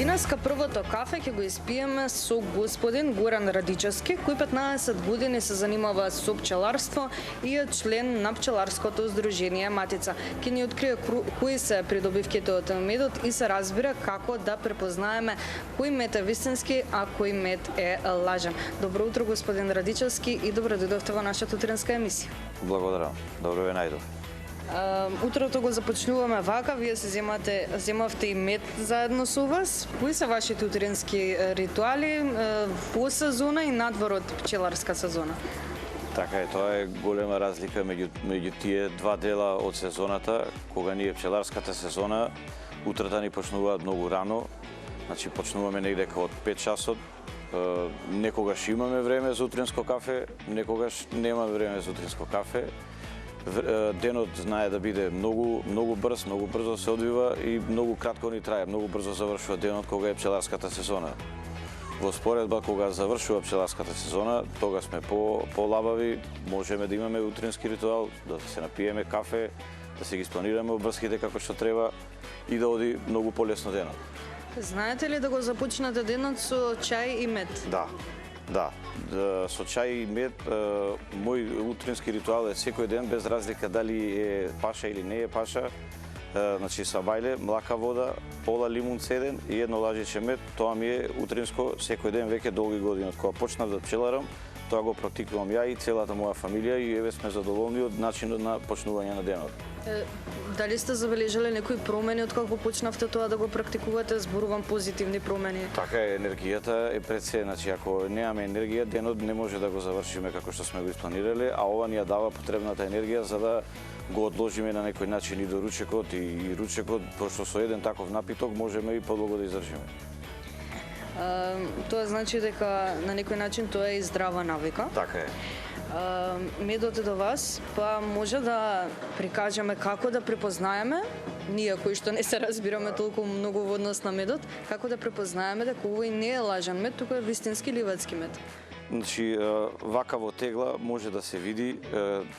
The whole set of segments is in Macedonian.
Денеска првото кафе ќе го испиеме со господин Горан Радичевски, кој 15 години се занимава со пчеларство и е член на пчеларското здружение Матица. Ќе ни открие кои се придобивките од медот и се разбира како да препознаеме кој мед е вистински, а кој мед е лажен. Добро утро, господин Радичевски, и добро дојдовте во нашата утринска емисија. Благодарам. Добро ве најдов. Утрото го започнуваме вака, вие се земавте и мед заедно со вас. Кои се вашите утрински ритуали во сезона и надвор од пчеларска сезона? Така е, тоа е голема разлика меѓу тие два дела од сезоната. Кога ние пчеларската сезона, утрата ни почнуваат многу рано, значи почнуваме негде од 5 часот. Некогаш имаме време за утринско кафе, некогаш немаме време за утринско кафе. Денот знае да биде многу брз, многу брзо се одвива и многу кратко ни трае, многу брзо завршува денот кога е пчеларската сезона. Во споредба кога завршува пчеларската сезона, тога сме полабави, можеме да имаме утрински ритуал, да се напиеме кафе, да се ги спланираме обврските како што треба и да оди многу полесно денот. Знаете ли да го започнете денот со чај и мед? Да, со чај и мед, мој утрински ритуал е секој ден, без разлика дали е паша или не е паша. Значи са бајле, млака вода, пола лимун цеден и едно лажиче мед, тоа ми е утринско секој ден веќе долги години. Од кога почнав да пчеларам, тоа го практикувам ја и целата моја фамилија и еве сме задоволни од начинот на почнување на денот. Дали сте забележале некои промени од кога почнавте тоа да го практикувате? Зборувам позитивни промени. Така е, енергијата е пред се, значи ако немаме енергија, денот не може да го завршиме како што сме го испланирале, а ова ни ја дава потребната енергија за да го одложиме на некој начин и до ручекот и ручекот, пошто со еден таков напиток можеме и подолго да издржиме. Тоа значи дека на некој начин тоа е и здрава навика. Така е. Медот е до вас, па може да прикажеме како да препознаеме, ние кои што не се разбираме толку многу во однос на медот, како да препознаеме дека овој не е лажен мед, туку е вистински ливадски мед. Значи, вака во тегла може да се види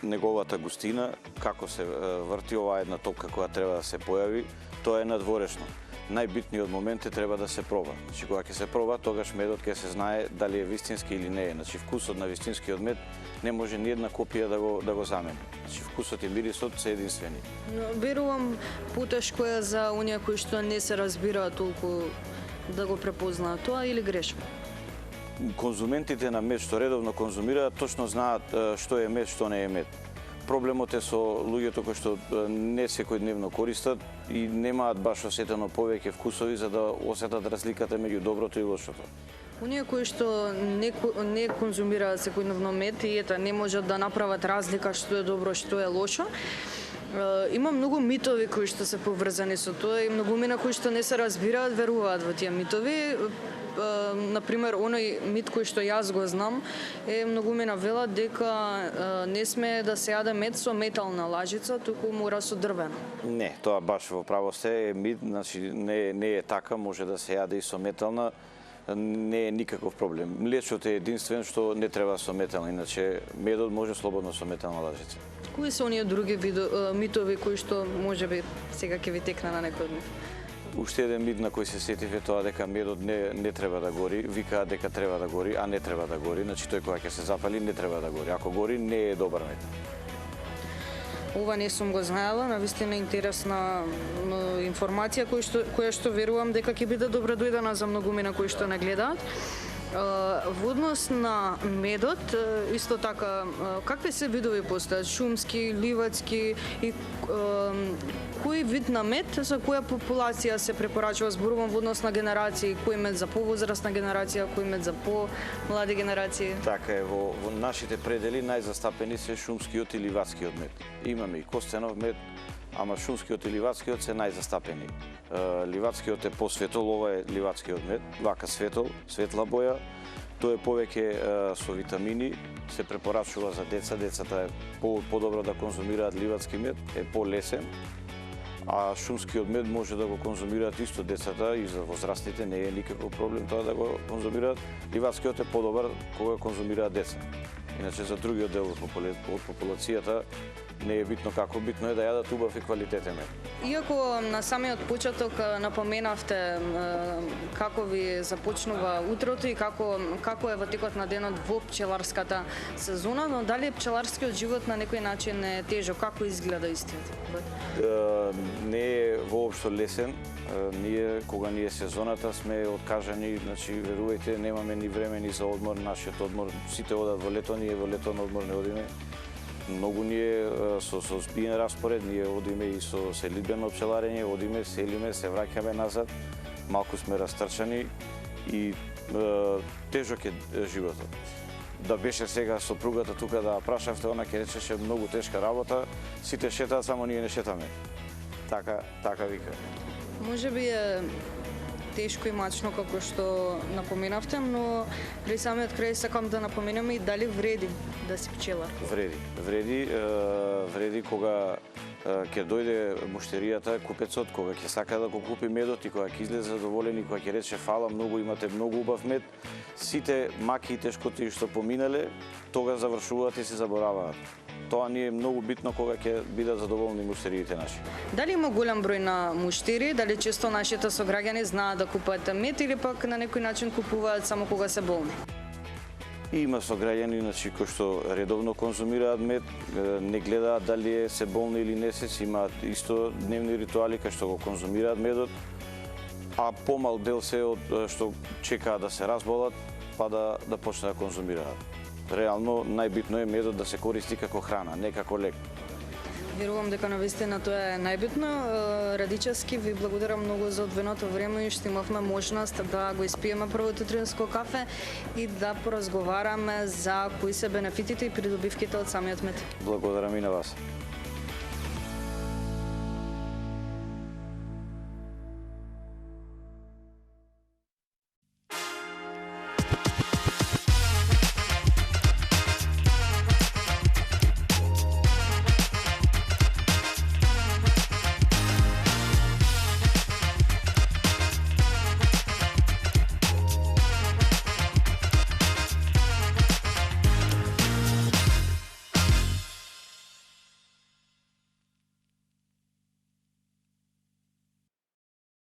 неговата густина, како се врти оваа една топка која треба да се појави, тоа е надворешно. Најбитниот момент треба да се проба. Значи, кога ќе се проба, тогаш медот ќе се знае дали е вистински или не е. Значи, вкусот на вистинскиот мед не може ни една копија да го замени. Значи, вкусот и мирисот се единствени. Но верувам потешко е за оние кои што не се разбираат толку да го препознаат тоа, или грешам? Конзументите на мед што редовно конзумираат точно знаат што е мед, што не е мед. Проблемот е со луѓето кои што не секојдневно користат и немаат баш осетено повеќе вкусови за да осетат разликата меѓу доброто и лошото. Оние кои што не конзумираат секојдневно мед и не можат да направат разлика што е добро, што е лошо, има многу митови кои што се поврзани со тоа и многумина кои што не се разбираат веруваат во тие митови. Например, оној мит кој што јас го знам е многумина велат дека не сме да се јаде мед со метална лажица, туку мора со дрвена. Не, тоа баш во право се е мит, значи не е така, може да се јаде и со метална, не е никаков проблем. Млечот е единствен што не треба со метална, иначе медот може слободно со метална лажица. Кои се оние други митови кои што можеби сега ќе ви текна на некој од нив? Уште еден мит на кој се сетив е тоа дека медот не треба да гори, викаат дека треба да гори, а не треба да гори, значи тој кога ќе се запали не треба да гори, ако гори не е добар мед. Ова не сум го знаела, навистина интересна информација која што верувам дека ќе биде добро дојдена за многумина кои што не гледаат. Во однос на медот, исто така, какви се видови постојат? Шумски, ливадски и кој вид на мед за која популација се препорачува? Зборувам во однос на генерации, кој мед за повозрастна генерација, кој мед за помлади генерации? Така е, во нашите предели најзастапени се шумскиот и ливадскиот мед. Имаме и костенов мед, ама шумскиот и ливадскиот се најзастапени. Ливадскиот е посветол, ова е ливадскиот мед, вака светол, светла боја. Тој е повеќе со витамини, се препорачува за деца, децата е подобро да конзумираат ливадски мед, е полесен. А шумскиот мед може да го конзумираат исто децата и за возрастните не е никаков проблем тоа да го конзумираат. Ливадскиот е подобар кога конзумираат деца. Иначе за другиот дел од популацијата не е битно како, битно е да јадат убав и квалитетен мед. Иако на самиот почеток напоменавте како ви започнува утрото и како е во текот на денот во пчеларската сезона, но дали пчеларскиот живот на некој начин е тежок, како изгледа истиот? Не е воопшто лесен. Ние, кога ни е сезоната, сме откажани, значи, верувајте, немаме ни време ни за одмор, нашиот одмор, сите одат во лето, ние во лето на одмор не одиме. Многу ни е со збиен распоред, ние одиме и со селидбено пчеларење, одиме, селиме, се враќаме назад, малку сме растрчани и тежок е животот. Да беше сега сопругата тука да прашавте, она ќе речеше многу тешка работа, сите шетаат, само ние не шетаме. Така вика. Може би е тешко и мачно како што напоменавте, но при самиот крај сакам да напоменеме и дали вреди да си пчелар. Вреди кога ќе дојде муштеријата, купецот, кога ќе сака да го купи медот и кога ќе излезе задоволен и кога ќе рече фала многу, имате многу убав мед, сите маки и тешкоти што поминале, тога завршуваат и се забораваат. Тоа ни е многу битно кога ќе бидат задоволни муштериите наши. Дали има голем број на муштери, дали често нашите сограѓани знаат да купуваат мед или пак на некој начин купуваат само кога се болни? И има сограѓани, значи, кои што редовно конзумираат мед, не гледаат дали се болни или не се, имаат исто дневни ритуали кај што го конзумираат медот, а помал дел се од што чекаат да се разболат, па да почнат да конзумираат. Реално најбитно е медот да се користи како храна, не како лек. Верувам дека навистина тоа е најбитно. Радичевски ви благодарам многу за одвоеното време и што имавме можност да го испиеме првото утринско кафе и да поразговараме за кои се бенефитите и придобивките од самиот мед. Благодарам и на вас.